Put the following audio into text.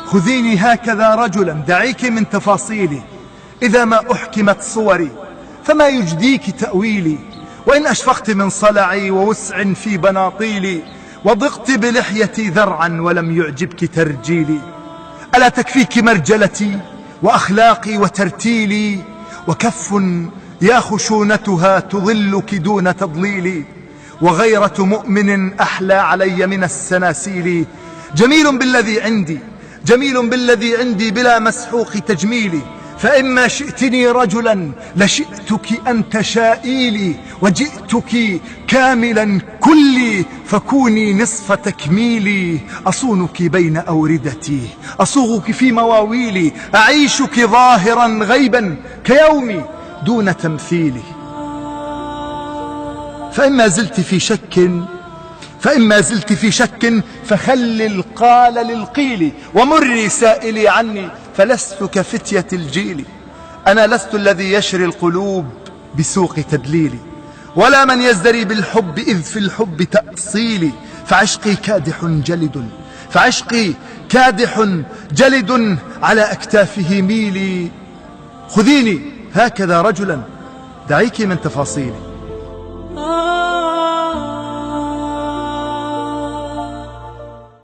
خذيني هكذا رجلا، دعيك من تفاصيلي. إذا ما أحكمت صوري فما يجديك تأويلي، وإن أشفقت من صلعي ووسع في بناطيلي، وضقت بلحيتي ذرعا ولم يعجبك ترجيلي. ألا تكفيك مرجلتي وأخلاقي وترتيلي، وكف يا خشونتها تظلك دون تضليلي، وغيرة مؤمن أحلى علي من السناسيل. جميل بالذي عندي بلا مسحوق تجميلي، فإما شئتني رجلا لشئتك أن تشائيلي، وجئتك كاملا كلي فكوني نصف تكميلي. أصونك بين أوردتي، أصوغك في مواويلي، أعيشك ظاهرا غيبا كيومي دون تمثيلي. فإما زلت في شك فخل القال للقيل، ومري سائلي عني فلست كفتية الجيل. أنا لست الذي يشري القلوب بسوق تدليلي، ولا من يزدري بالحب إذ في الحب تأصيلي. فعشقي كادح جلد على أكتافه ميلي. خذيني هكذا رجلا، دعيك من تفاصيلي.